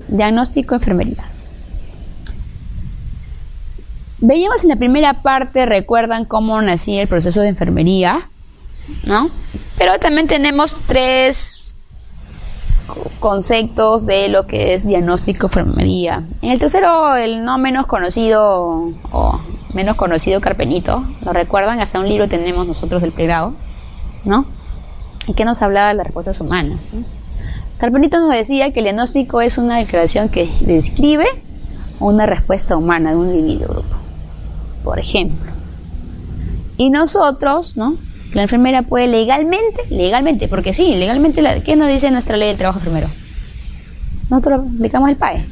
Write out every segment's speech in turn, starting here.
Diagnóstico, enfermería. Veíamos en la primera parte, recuerdan cómo nacía el proceso de enfermería, ¿no? Pero también tenemos 3 conceptos de lo que es diagnóstico, enfermería. En el tercero, el no menos conocido o menos conocido Carpenito, ¿lo recuerdan? Hasta un libro tenemos nosotros del pregrado, ¿no? Y que nos hablaba de las respuestas humanas, ¿no? Carpenito nos decía que el diagnóstico es una declaración que describe una respuesta humana de un individuo, grupo, por ejemplo. Y nosotros, ¿no? La enfermera puede legalmente, porque sí, legalmente, ¿qué nos dice nuestra ley del trabajo enfermero? Nosotros aplicamos el PAE.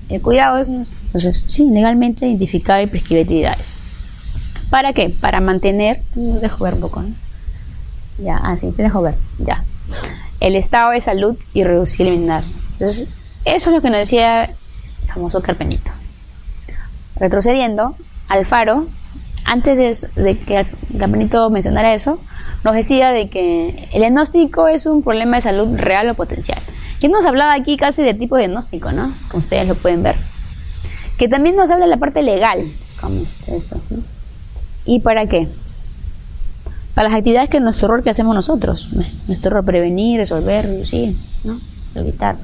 El cuidado es, entonces, sí, legalmente identificar y prescribir actividades. ¿Para qué? Para mantener, te dejo ver un poco, ¿no? Ya, así, te dejo ver, ya. El estado de salud y reducir y eliminar. Entonces, eso es lo que nos decía el famoso Carpenito. Retrocediendo, Alfaro, antes de que Carpenito mencionara eso, nos decía de que el diagnóstico es un problema de salud real o potencial. Y nos hablaba aquí casi de tipo de diagnóstico, ¿no? Como ustedes lo pueden ver. Que también nos habla de la parte legal. Como ustedes, ¿no? ¿Y para qué? Para las actividades que nuestro rol que hacemos nosotros. Nuestro rol: prevenir, resolver, reducir, ¿no? Evitar.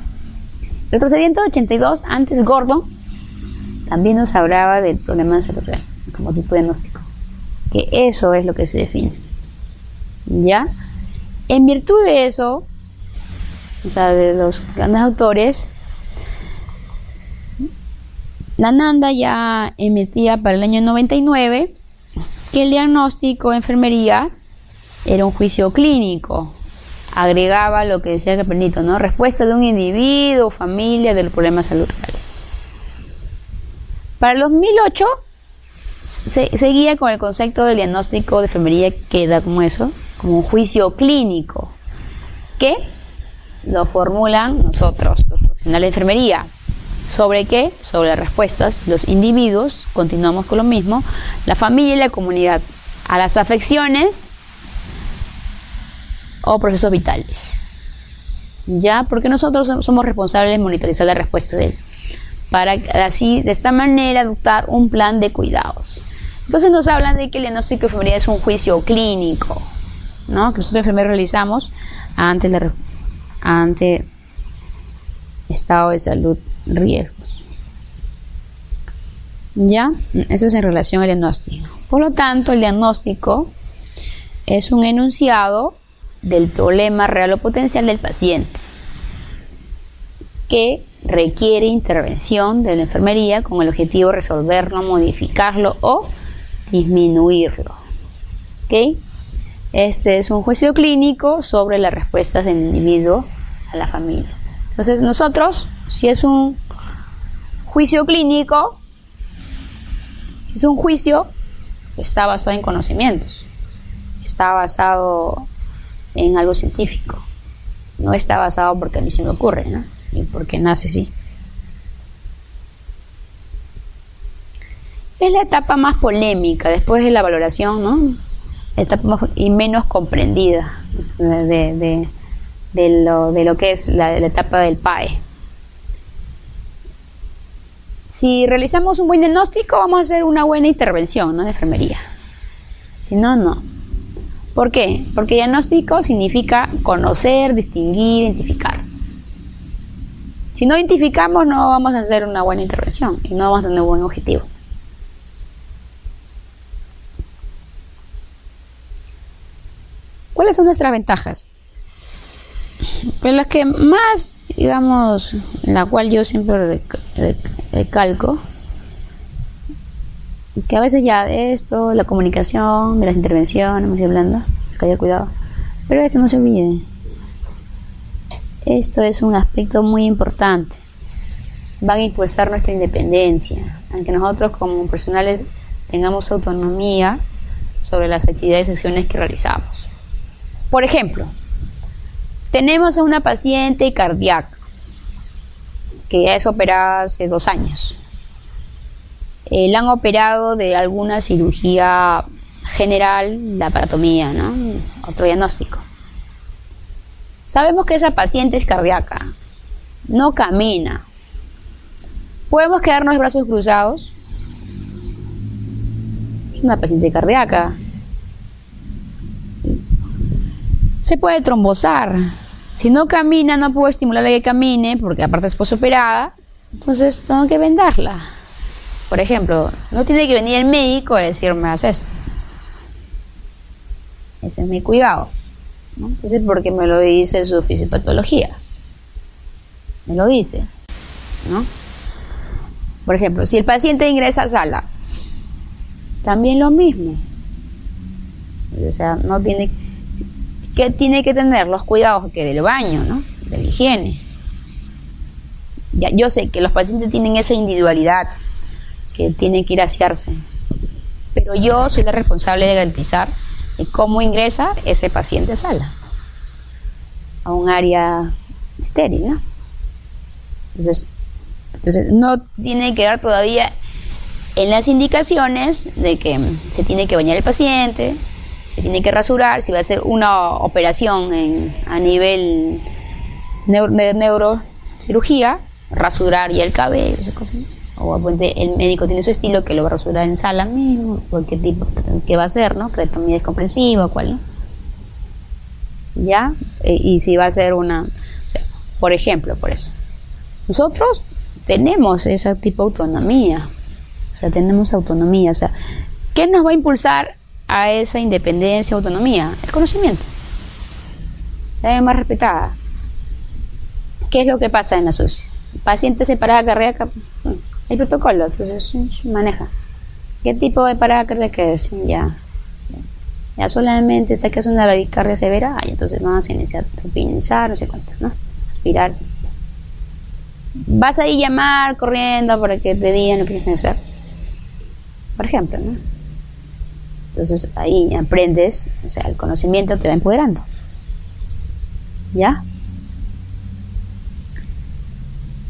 Retrocediendo 82, antes Gordon también nos hablaba del problema de salud real como tipo de diagnóstico, que eso es lo que se define, ¿ya? En virtud de eso, o sea, de los grandes autores, la Nanda ya emitía para el año 99 que el diagnóstico de enfermería era un juicio clínico. Agregaba lo que decía Carpenito, ¿no? Respuesta de un individuo o familia de los problemas de salud reales. Para el 2008 seguía con el concepto del diagnóstico de enfermería, que da como eso, como un juicio clínico, que lo formulan nosotros, los profesionales de enfermería. ¿Sobre qué? Sobre las respuestas, los individuos, continuamos con lo mismo, la familia y la comunidad, a las afecciones o procesos vitales. ¿Ya? Porque nosotros somos responsables de monitorizar la respuesta de él, para así, de esta manera, adoptar un plan de cuidados. Entonces nos hablan de que el diagnóstico de enfermería es un juicio clínico, ¿no? Que nosotros enfermeros realizamos ante estado de salud, riesgos. ¿Ya? Eso es en relación al diagnóstico. Por lo tanto, el diagnóstico es un enunciado del problema real o potencial del paciente, que requiere intervención de la enfermería con el objetivo de resolverlo, modificarlo o disminuirlo. ¿Ok? Este es un juicio clínico sobre las respuestas del individuo a la familia. Entonces nosotros, si es un juicio clínico, es un juicio que está basado en conocimientos, está basado en algo científico, no está basado porque a mí se me ocurre, ¿no? Y porque nace así. Es la etapa más polémica después de la valoración, ¿no? La etapa más y menos comprendida de lo que es la etapa del PAE. Si realizamos un buen diagnóstico, vamos a hacer una buena intervención, ¿no? De enfermería. Si no, no. ¿Por qué? Porque diagnóstico significa conocer, distinguir, identificar. Si no identificamos, no vamos a hacer una buena intervención y no vamos a tener un buen objetivo. ¿Cuáles son nuestras ventajas? Pues las que más, digamos, la cual yo siempre recalco, que a veces ya de esto, la comunicación, de las intervenciones, me estoy hablando, que haya cuidado, pero a veces no se olvide. Esto es un aspecto muy importante. Van a impulsar nuestra independencia, aunque nosotros como profesionales tengamos autonomía sobre las actividades y acciones que realizamos. Por ejemplo, tenemos a una paciente cardíaca que ya es operada hace 2 años. La han operado de alguna cirugía general, la aparatomía, ¿no? Otro diagnóstico. Sabemos que esa paciente es cardíaca, no camina. Podemos quedarnos de brazos cruzados. Es una paciente cardíaca. Se puede trombosar. Si no camina, no puedo estimularla a que camine, porque aparte es posoperada, entonces tengo que vendarla. Por ejemplo, no tiene que venir el médico a decirme, haz esto. Ese es mi cuidado, ¿no? Ese es porque me lo dice su fisiopatología. Me lo dice, ¿no? Por ejemplo, si el paciente ingresa a sala, también lo mismo. O sea, no tiene que tiene que tener los cuidados que del baño, ¿no? De la higiene. Ya, yo sé que los pacientes tienen esa individualidad, que tienen que ir a asearse, pero yo soy la responsable de garantizar cómo ingresa ese paciente a sala, a un área estéril, ¿no? Entonces no tiene que dar todavía en las indicaciones de que se tiene que bañar el paciente, se tiene que rasurar, si va a ser una operación a nivel de neurocirugía, rasurar ya el cabello, esas cosas, ¿no? O el médico tiene su estilo que lo va a rasurar en sala mismo, por qué tipo, qué va a hacer, ¿no? Creatomía descomprensiva, cuál, ¿no? ¿Ya? Y si va a ser una, o sea, por ejemplo, por eso. Nosotros tenemos ese tipo de autonomía, o sea, tenemos autonomía, o sea, ¿qué nos va a impulsar a esa independencia, autonomía? El conocimiento. La más respetada. ¿Qué es lo que pasa en la SUSI? Paciente de parada cardíaca, hay protocolo, entonces se maneja. ¿Qué tipo de parada cardíaca es? Ya solamente está que es una bradicardia severa, entonces vamos a iniciar a opinizar, no sé cuánto, ¿no? Aspirar. Vas a ir llamar corriendo para que te digan lo que tienes que hacer, por ejemplo, ¿no? Entonces ahí aprendes, o sea, el conocimiento te va empoderando. ¿Ya?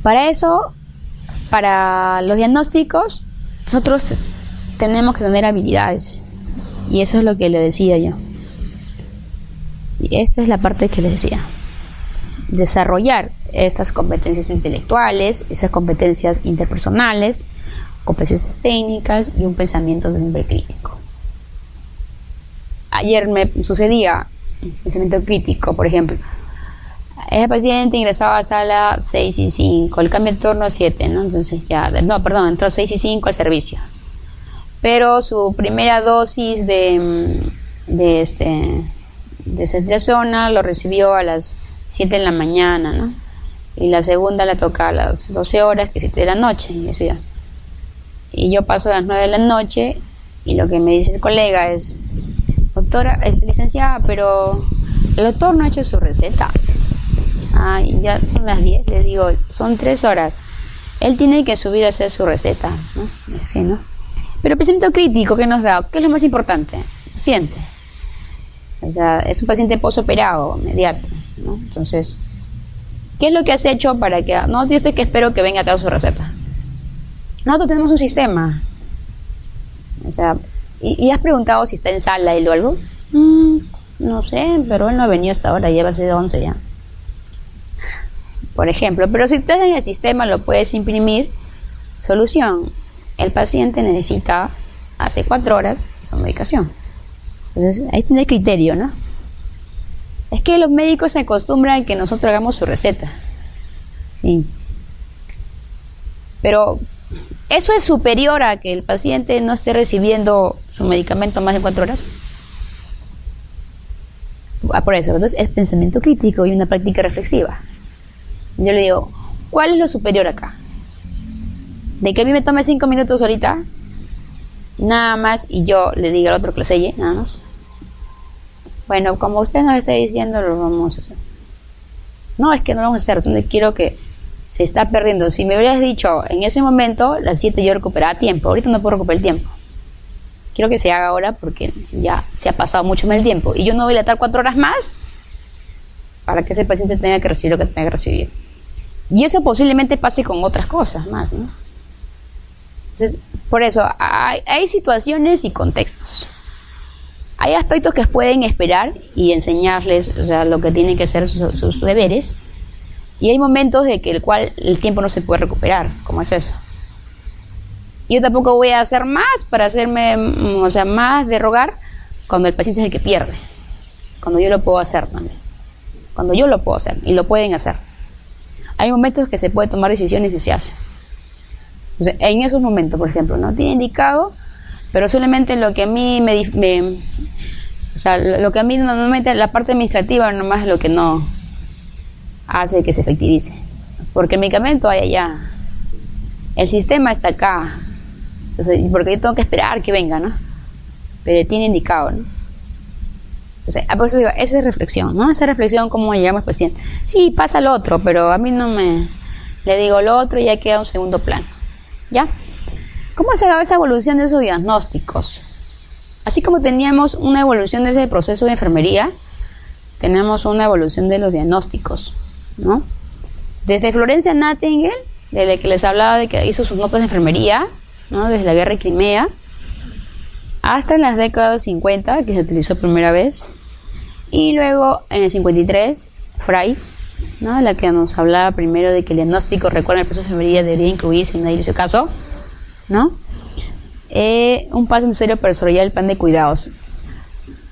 Para eso, para los diagnósticos, nosotros tenemos que tener habilidades. Y eso es lo que le decía yo. Y esta es la parte que les decía. Desarrollar estas competencias intelectuales, esas competencias interpersonales, competencias técnicas y un pensamiento siempre crítico. Ayer me sucedía pensamiento crítico, por ejemplo. Ese paciente ingresaba a sala 6 y 5, el cambio de turno 7, ¿no? Entonces entró 6 y 5 al servicio. Pero su primera dosis de ceftriaxona lo recibió a las 7 de la mañana, ¿no? Y la segunda la toca a las 12 horas, que es 7 de la noche, y eso ya. Y yo paso a las 9 de la noche y lo que me dice el colega es: doctora, licenciada, pero el doctor no ha hecho su receta. Y ya son las 10, le digo, son 3 horas. Él tiene que subir a hacer su receta, ¿no? Así, ¿no? Pero pensamiento crítico, ¿qué nos da? ¿Qué es lo más importante? Paciente. O sea, es un paciente posoperado, inmediato, ¿no? Entonces, ¿qué es lo que has hecho para que... No, yo estoy que espero que venga a dar su receta. Nosotros tenemos un sistema. O sea, ¿y has preguntado si está en sala y o algo? No sé, pero él no ha venido hasta ahora, lleva sido 11 ya. Por ejemplo, pero si estás en el sistema lo puedes imprimir. Solución: el paciente necesita hace 4 horas su medicación. Entonces ahí tiene el criterio, ¿no? Es que los médicos se acostumbran a que nosotros hagamos su receta, sí, pero ¿eso es superior a que el paciente no esté recibiendo su medicamento más de 4 horas? Por eso, entonces es pensamiento crítico y una práctica reflexiva. Yo le digo, ¿cuál es lo superior acá? ¿De que a mí me tome 5 minutos ahorita? Nada más, y yo le diga al otro que lo selle, nada más. Bueno, como usted nos está diciendo, lo vamos a hacer. No, es que no lo vamos a hacer, solo quiero que se está perdiendo. Si me hubieras dicho en ese momento, las 7 yo recuperaba tiempo. Ahorita no puedo recuperar el tiempo. Quiero que se haga ahora porque ya se ha pasado mucho más el tiempo. Y yo no voy a dilatar 4 horas más para que ese paciente tenga que recibir lo que tenga que recibir. Y eso posiblemente pase con otras cosas más, ¿no? Entonces, por eso, hay situaciones y contextos. Hay aspectos que pueden esperar y enseñarles, o sea, lo que tienen que ser sus deberes. Y hay momentos de que el cual el tiempo no se puede recuperar. ¿Cómo es eso? Yo tampoco voy a hacer más para hacerme, o sea, más de rogar cuando el paciente es el que pierde. Cuando yo lo puedo hacer también. Cuando yo lo puedo hacer y lo pueden hacer. Hay momentos que se puede tomar decisiones y se hace. O sea, en esos momentos, por ejemplo, no tiene indicado, pero solamente lo que a mí o sea, lo que a mí normalmente la parte administrativa nomás es lo que no hace que se efectivice. Porque el medicamento hay allá. El sistema está acá. Entonces, porque yo tengo que esperar que venga, ¿no? Pero tiene indicado, ¿no? Entonces, por eso digo, esa es reflexión, ¿no? Esa reflexión, cómo llegamos al paciente. Sí, pasa lo otro, pero a mí no me... Le digo lo otro y ya queda un segundo plano. ¿Ya? ¿Cómo se da esa evolución de esos diagnósticos? Así como teníamos una evolución desde el proceso de enfermería, tenemos una evolución de los diagnósticos, ¿no? Desde Florencia Nightingale, desde que les hablaba de que hizo sus notas de enfermería, ¿no? Desde la guerra de Crimea, hasta en las décadas 50, que se utilizó primera vez, y luego en el 53, Frey, ¿no? La que nos hablaba primero de que el diagnóstico, recuerden, el proceso de enfermería debería incluirse en ese caso, ¿no? Un paso necesario para desarrollar el plan de cuidados.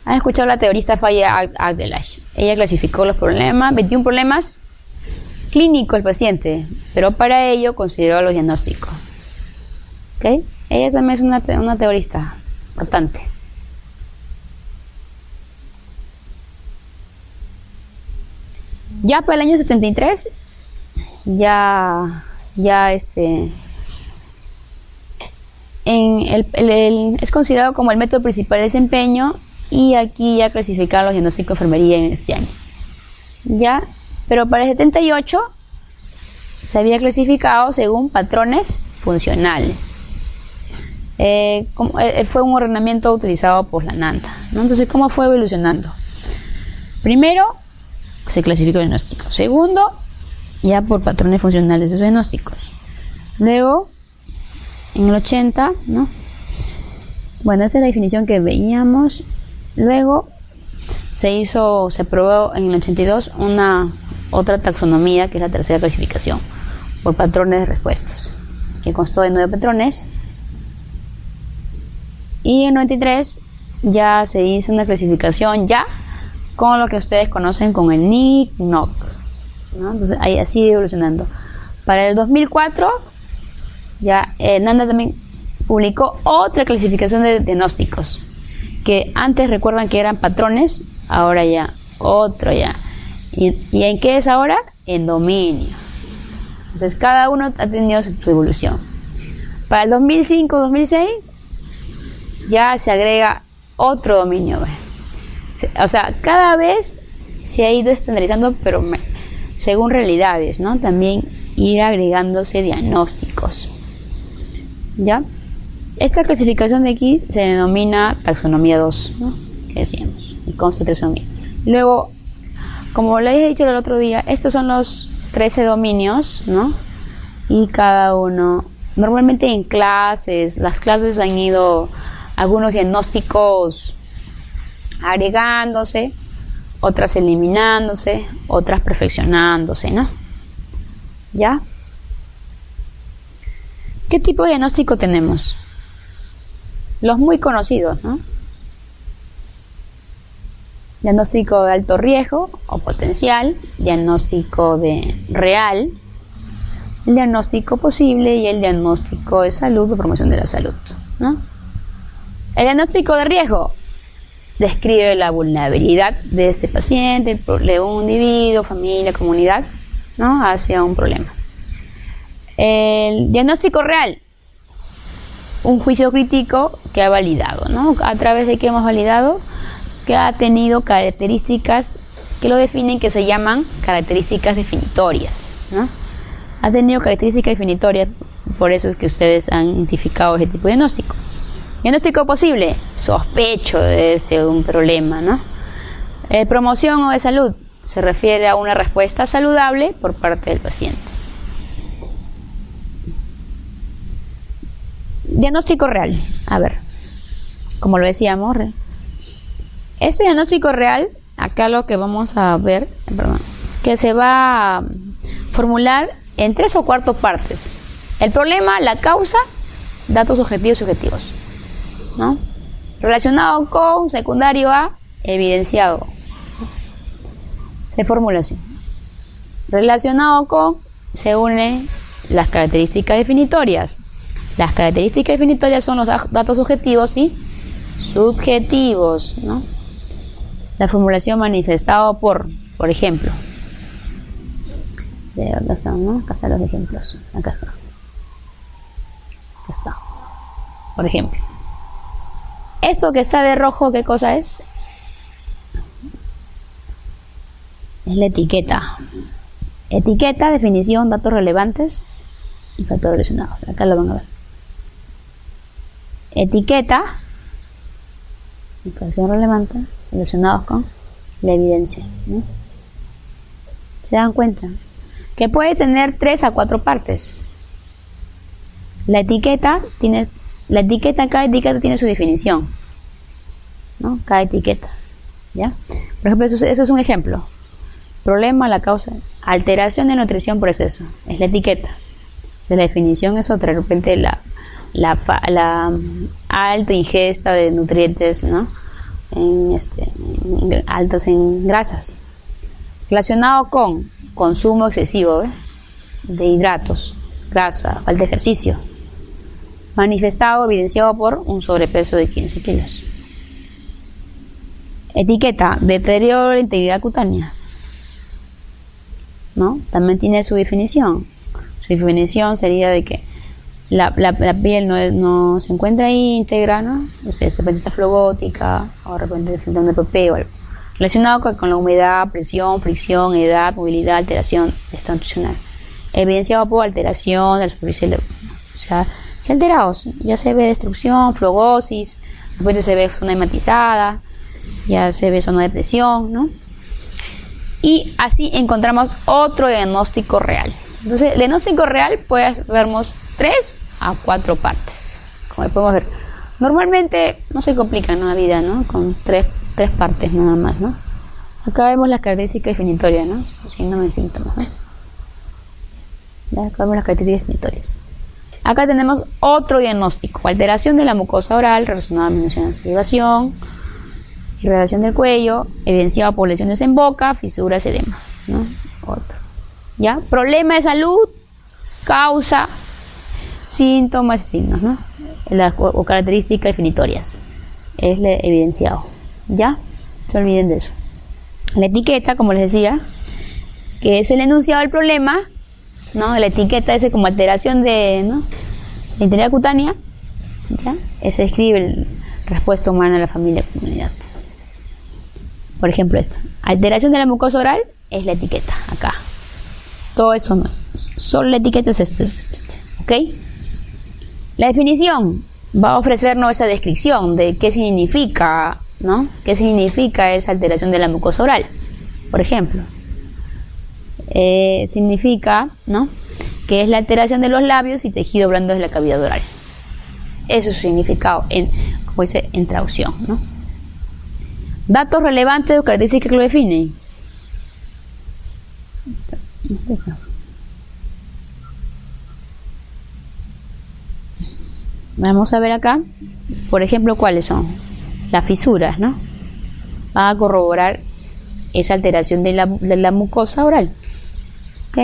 Han escuchado a la teorista Faya Abdelaj. Ella clasificó los problemas, 21 problemas clínicos del paciente, pero para ello consideró los diagnósticos. ¿Okay? Ella también es una teorista importante. Ya para el año 73, es considerado como el método principal de desempeño, y aquí ya clasificaron los diagnósticos de enfermería en este año. Ya, pero para el 78 se había clasificado según patrones funcionales. Fue un ordenamiento utilizado por la NANTA, ¿no? Entonces, ¿cómo fue evolucionando? Primero, se clasificó el diagnóstico. Segundo, ya por patrones funcionales de esos diagnósticos. Luego, en el 80, ¿no? Bueno, esa es la definición que veíamos. Luego se aprobó en el 82 otra taxonomía, que es la tercera clasificación, por patrones de respuestas, que constó de 9 patrones. Y en el 93 ya se hizo una clasificación ya con lo que ustedes conocen con el NIC-NOC, ¿no? Entonces ahí así evolucionando. Para el 2004 ya NANTA también publicó otra clasificación de diagnósticos, que antes recuerdan que eran patrones, ahora ya otro ya. ¿Y en qué es ahora? En dominio. Entonces cada uno ha tenido su evolución. Para el 2005-2006 ya se agrega otro dominio. O sea, cada vez se ha ido estandarizando, pero según realidades, ¿no? También ir agregándose diagnósticos. ¿Ya? Esta clasificación de aquí se denomina taxonomía 2, ¿no? Que decíamos, y consta de taxonomía. Luego, como les he dicho el otro día, estos son los 13 dominios, ¿no? Y cada uno, normalmente en clases, las clases han ido algunos diagnósticos agregándose, otras eliminándose, otras perfeccionándose, ¿no? ¿Ya? ¿Qué tipo de diagnóstico tenemos? Los muy conocidos, ¿no? Diagnóstico de alto riesgo o potencial, diagnóstico de real, el diagnóstico posible y el diagnóstico de salud o promoción de la salud, ¿no? El diagnóstico de riesgo describe la vulnerabilidad de este paciente, de un individuo, familia, comunidad, ¿no? Hacia un problema. El diagnóstico real, un juicio crítico que ha validado, ¿no? ¿A través de qué hemos validado? Que ha tenido características que lo definen, que se llaman características definitorias, ¿no? Ha tenido características definitorias, por eso es que ustedes han identificado ese tipo de diagnóstico. Diagnóstico posible, sospecho de ese un problema, ¿no? Promoción o de salud, se refiere a una respuesta saludable por parte del paciente. Diagnóstico real, a ver, como lo decíamos, diagnóstico real, acá lo que vamos a ver, que se va formular en 3 o 4 partes. El problema, la causa, datos objetivos y subjetivos, ¿no? Relacionado con, secundario a, evidenciado. Se formula así. Relacionado con, se une las características definitorias. Las características definitorias son los datos objetivos y subjetivos, ¿no? La formulación manifestado por ejemplo. Acá están, ¿no? Acá están los ejemplos. Acá está. Acá está. Por ejemplo. Eso que está de rojo, ¿qué cosa es? Es la etiqueta. Etiqueta, definición, datos relevantes y factores relacionados. Acá lo van a ver. Etiqueta, información relevante, relacionados con la evidencia, ¿no? ¿Se dan cuenta? Que puede tener 3 a 4 partes. La etiqueta, cada etiqueta tiene su definición, ¿no? Cada etiqueta, ¿ya? Por ejemplo, eso es un ejemplo. Problema, la causa, alteración de nutrición por exceso, es la etiqueta. Entonces, la definición es otra, de repente la alta ingesta de nutrientes, ¿no? Altos en grasas. Relacionado con consumo excesivo, de hidratos, grasa, falta de ejercicio. Manifestado, evidenciado por un sobrepeso de 15 kilos. Etiqueta, deterioro de la integridad cutánea, ¿no? También tiene su definición. Su definición sería de que la piel no se encuentra íntegra, ¿no? O sea, de repente está flogótica, o de repente flotando de PP o algo. Relacionado con la humedad, presión, fricción, edad, movilidad, alteración de estado nutricional. Evidenciado por alteración de la superficie, o sea, se ha alterado, ya se ve destrucción, flogosis, de repente se ve zona hematizada, ya se ve zona de presión, ¿no? Y así encontramos otro diagnóstico real. Entonces, el diagnóstico real puede vernos 3 a 4 partes, como podemos ver. Normalmente no se complica, ¿no?, la vida, ¿no?, con tres partes nada más, ¿no? Acá vemos las características definitorias, ¿no? Síndrome de síntomas, ¿no? Ya acá vemos las características definitorias. Acá tenemos otro diagnóstico: alteración de la mucosa oral relacionada a disminución de la salivación, irradiación del cuello, evidenciado por lesiones en boca, fisuras, edema, ¿no? Otro. ¿Ya? Problema de salud, causa, síntomas y signos, ¿no? O características definitorias. Es evidenciado. ¿Ya? No se olviden de eso. La etiqueta, como les decía, que es el enunciado del problema, ¿no? La etiqueta es como alteración de, ¿no?, la integridad cutánea, ¿ya? Se escribe respuesta humana a la familia y comunidad. Por ejemplo, esto: alteración de la mucosa oral es la etiqueta, acá. Todo eso no es. Solo la etiqueta es este, ¿ok? La definición va a ofrecernos esa descripción de qué significa, ¿no? ¿Qué significa esa alteración de la mucosa oral? Por ejemplo, significa, ¿no?, que es la alteración de los labios y tejido blando de la cavidad oral. Ese es su significado, como dice, en traducción, ¿no? Datos relevantes o características que lo definen. Vamos a ver acá, por ejemplo, cuáles son las fisuras, ¿no? Van a corroborar esa alteración de la mucosa oral, ¿ok?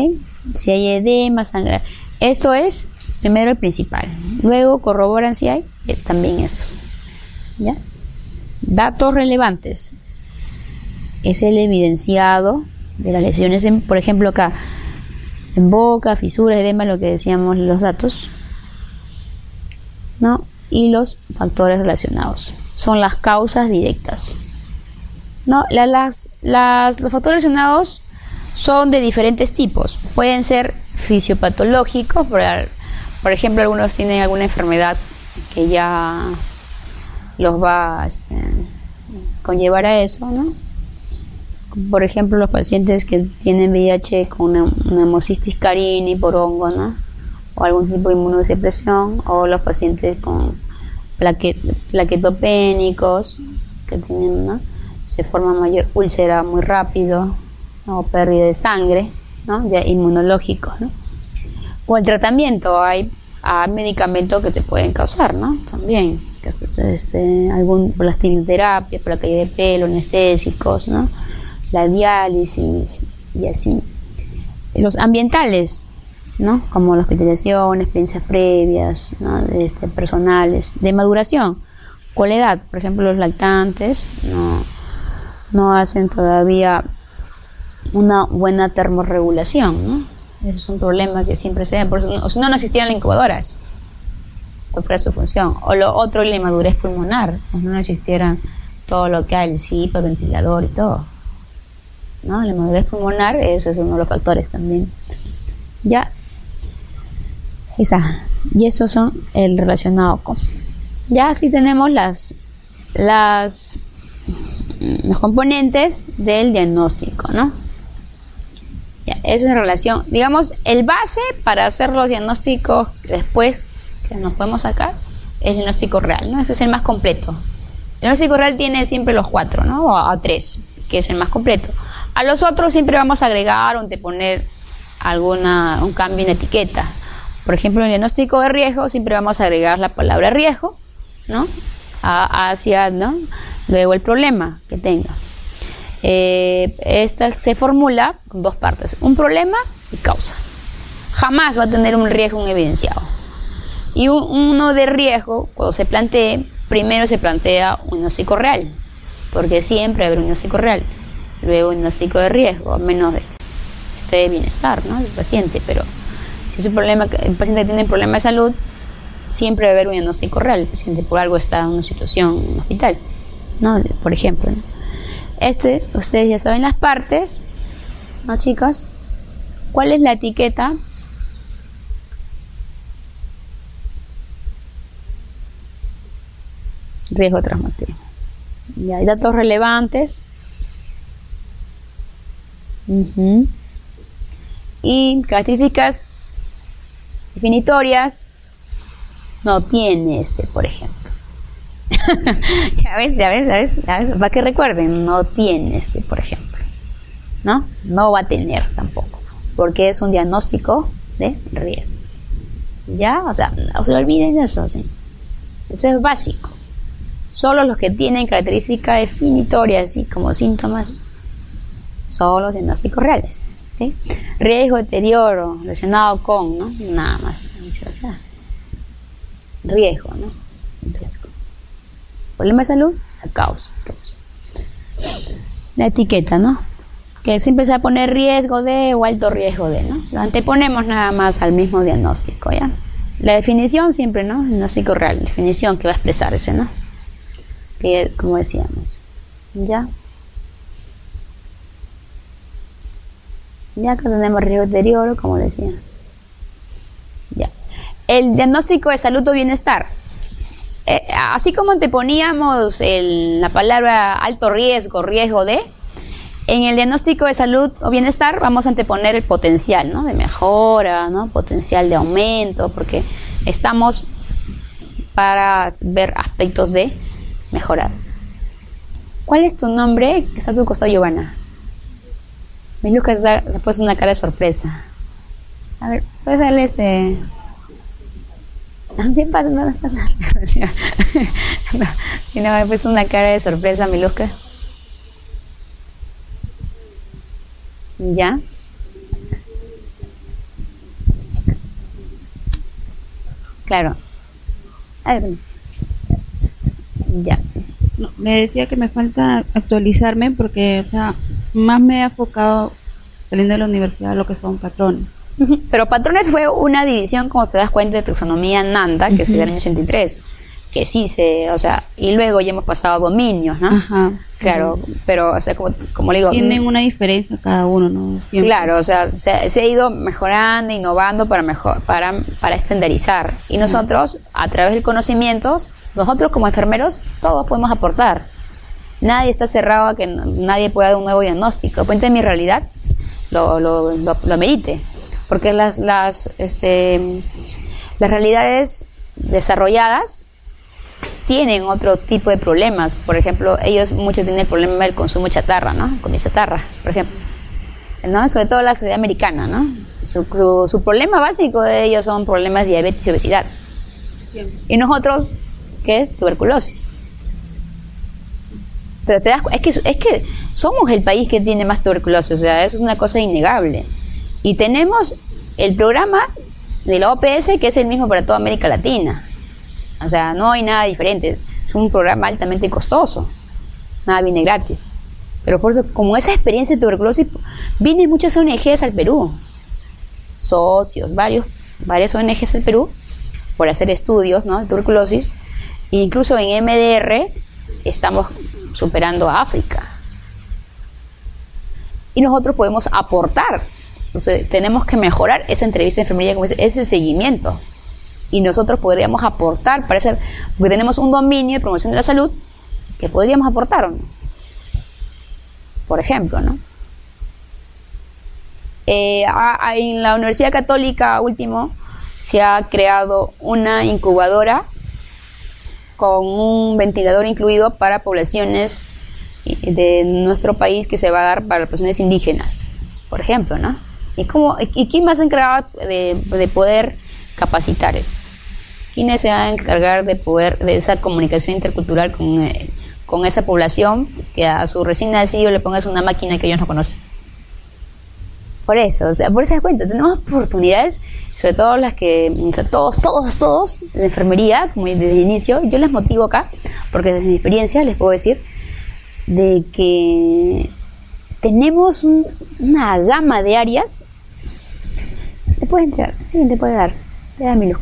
Si hay edema, sangre. Esto es primero el principal. Luego corroboran si hay también estos, ¿ya? Datos relevantes es el evidenciado de las lesiones, por ejemplo, acá en boca, fisuras, edema, lo que decíamos, los datos, ¿no? Y los factores relacionados son las causas directas, ¿no? Los factores relacionados son de diferentes tipos. Pueden ser fisiopatológicos, por ejemplo, algunos tienen alguna enfermedad que ya los va a conllevar a eso, ¿no? Por ejemplo, los pacientes que tienen VIH con una hemocistitis carini por hongo, ¿no?, o algún tipo de inmunodepresión, o los pacientes con plaquetopénicos que tienen, ¿no?, se forma mayor úlcera muy rápido, o pérdida de sangre, ¿no? Ya inmunológicos, ¿no? O el tratamiento, hay medicamentos que te pueden causar, ¿no? También, por las quimioterapias, por la caída de pelo, anestésicos, ¿no? La diálisis y así. Los ambientales, ¿no? Como la hospitalización, experiencias previas, ¿no? Personales, de maduración, con la edad, por ejemplo, los lactantes no hacen todavía una buena termorregulación, ¿no? Eso es un problema que siempre se ve, por eso, o si no existieran las incubadoras, por fuera su función. O lo otro, la inmadurez pulmonar, o no existieran todo lo que hay, el CIPA, el ventilador y todo, ¿no? La inmadurez pulmonar, eso es uno de los factores también. Ya, y esos son el relacionado con. Ya así tenemos los componentes del diagnóstico, ¿no? Esa es en relación, digamos, el base para hacer los diagnósticos después que nos podemos sacar es el diagnóstico real, ¿no? Este es el más completo. El diagnóstico real tiene siempre los 4, ¿no? O a 3, que es el más completo. A los otros siempre vamos a agregar o anteponer un cambio en etiqueta. Por ejemplo, en el diagnóstico de riesgo siempre vamos a agregar la palabra riesgo, ¿no? Hacia, ¿no? Luego el problema que tenga. Esta se formula con 2 partes, un problema y causa. Jamás va a tener un riesgo evidenciado. Y uno de riesgo, cuando se plantee, primero se plantea un diagnóstico real, porque siempre va a haber un diagnóstico real, luego un diagnóstico de riesgo, a menos de esté de bienestar, ¿no? del paciente. Pero si es un problema, el paciente tiene un problema de salud, siempre va a haber un diagnóstico real. El paciente por algo está en una situación en un hospital, ¿no? Por ejemplo, ¿no? Ustedes ya saben las partes, ¿no, chicos? ¿Cuál es la etiqueta? Riesgo transmitido. Ya hay datos relevantes. Y características definitorias no tiene por ejemplo. ya ves, para que recuerden, no tiene por ejemplo, no va a tener tampoco, porque es un diagnóstico de riesgo. Ya, o sea, no se olviden de eso, ¿sí? Eso es básico. Solo los que tienen características definitorias y como síntomas son los diagnósticos reales, ¿sí? Riesgo, deterioro relacionado con, ¿no? Nada más. Riesgo, ¿no? Riesgo. Problema de salud, la causa. La etiqueta, ¿no? Que siempre se va a poner riesgo de o alto riesgo de, ¿no? Lo anteponemos nada más al mismo diagnóstico, ¿ya? La definición siempre, ¿no? El diagnóstico real, definición que va a expresarse, ¿no? Que, como decíamos, ¿ya? Ya que tenemos riesgo de deterioro, como decía. Ya. El diagnóstico de salud o bienestar. Así como anteponíamos la palabra alto riesgo, riesgo de, en el diagnóstico de salud o bienestar vamos a anteponer el potencial, ¿no? De mejora, ¿no? Potencial de aumento, porque estamos para ver aspectos de mejorar. ¿Cuál es tu nombre? Que está a tu costado, Giovanna. Mi Lucas se ha puesto una cara de sorpresa. A ver, ¿puedes darle ¿Qué pasa? No pasa. No, me he puesto una cara de sorpresa, mi Lucas. ¿Ya? Claro. A ver. Ya. No, me decía que me falta actualizarme porque, o sea, más me he enfocado saliendo de la universidad a lo que son patrones. Pero patrones fue una división, como te das cuenta, de taxonomía Nanda, que se dio en el año 83, que sí y luego ya hemos pasado a dominios, ¿no? Ajá. Claro, pero, o sea, como le digo... Tienen una diferencia cada uno, ¿no? Siempre. Claro, o sea, se ha ido mejorando, innovando para estandarizar. Y nosotros, a través del conocimiento, nosotros como enfermeros, todos podemos aportar. Nadie está cerrado a que nadie pueda dar un nuevo diagnóstico. Depende de mi realidad, lo amerite. Porque las realidades desarrolladas tienen otro tipo de problemas. Por ejemplo, muchos tienen el problema del consumo de chatarra, ¿no? Comida chatarra, por ejemplo. ¿no? Sobre todo la sociedad americana, ¿no? Su problema básico de ellos son problemas de diabetes y obesidad. Bien. Y nosotros, ¿qué es? Tuberculosis. Pero es que somos el país que tiene más tuberculosis, o sea, eso es una cosa innegable. Y tenemos el programa de la OPS, que es el mismo para toda América Latina. O sea, no hay nada diferente. Es un programa altamente costoso. Nada viene gratis. Pero por eso, como esa experiencia de tuberculosis, vienen muchas ONGs al Perú. Socios, varias ONGs al Perú, por hacer estudios, ¿no?, de tuberculosis. E incluso en MDR estamos superando a África. Y nosotros podemos aportar. Entonces, tenemos que mejorar esa entrevista de enfermería, como ese seguimiento. Y nosotros podríamos aportar, porque tenemos un dominio de promoción de la salud que podríamos aportar, ¿no? Por ejemplo, ¿no? En la Universidad Católica, último, se ha creado una incubadora con un ventilador incluido para poblaciones de nuestro país, que se va a dar para personas indígenas, por ejemplo, ¿no? ¿Y quién más se ha encargado de poder capacitar esto? ¿Quiénes se van a encargar de esa comunicación intercultural con esa población, que a su recién nacido le pongas una máquina que ellos no conocen? Por eso, o sea, por eso das cuenta, tenemos oportunidades, sobre todo las que, o sea, todos de enfermería, como desde el inicio. Yo les motivo acá, porque desde mi experiencia les puedo decir de que tenemos una gama de áreas. ¿Te puede entrar? Sí, te puede dar. Te da mi luz.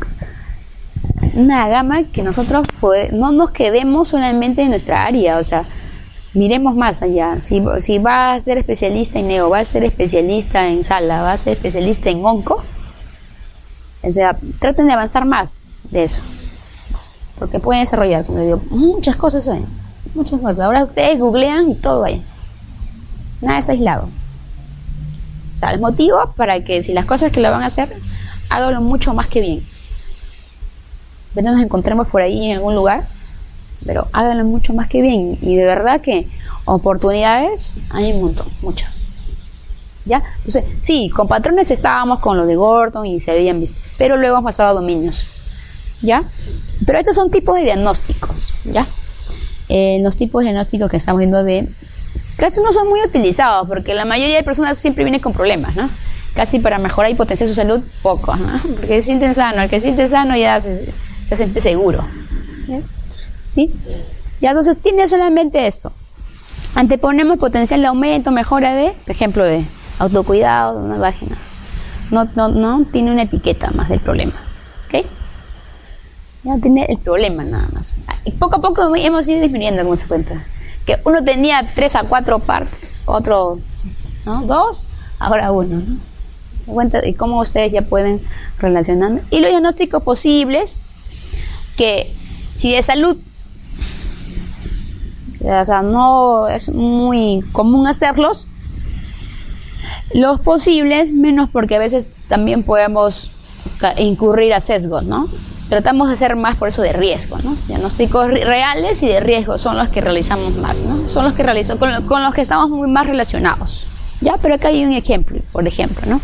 Una gama que nosotros no nos quedemos solamente en nuestra área, o sea, miremos más allá. Si va a ser especialista en neo, va a ser especialista en sala, va a ser especialista en onco, o sea, traten de avanzar más de eso, porque pueden desarrollar, como digo, muchas cosas hay, muchas cosas. Ahora ustedes googlean y todo hay, nada es aislado. O sea, el motivo para que, si las cosas que lo van a hacer, háganlo mucho más que bien. Pero nos encontremos por ahí en algún lugar, pero háganlo mucho más que bien. Y de verdad que oportunidades hay un montón, muchas. ¿Ya? Entonces, sí, con patrones estábamos con lo de Gordon y se habían visto, pero luego hemos pasado a dominios. ¿Ya? Pero estos son tipos de diagnósticos. ¿Ya? Los tipos de diagnósticos que estamos viendo casi no son muy utilizados, porque la mayoría de personas siempre vienen con problemas, ¿no? Casi para mejorar y potenciar su salud, pocos, ¿no? Porque se sienten sano, el que se siente sano ya se siente seguro. ¿Ya? ¿Sí? Ya, entonces tiene solamente esto. Anteponemos potencial de aumento, mejora por ejemplo, de autocuidado de una vagina. No tiene una etiqueta más del problema. ¿Ok? Ya tiene el problema nada más. Y poco a poco hemos ido disminuyendo, como se cuenta. Que uno tenía 3 a 4 partes, otro, ¿no?, 2, ahora 1, ¿no? ¿Se cuenta? Y cómo ustedes ya pueden relacionar. Y los diagnósticos posibles, que si de salud, o sea, no es muy común hacerlos, los posibles menos, porque a veces también podemos incurrir a sesgos, ¿no? Tratamos de hacer más por eso de riesgo, ¿no? Diagnósticos reales y de riesgo son los que realizamos más, ¿no? Son los que realizamos con los que estamos muy más relacionados, ¿ya? Pero acá hay un ejemplo, por ejemplo, ¿no?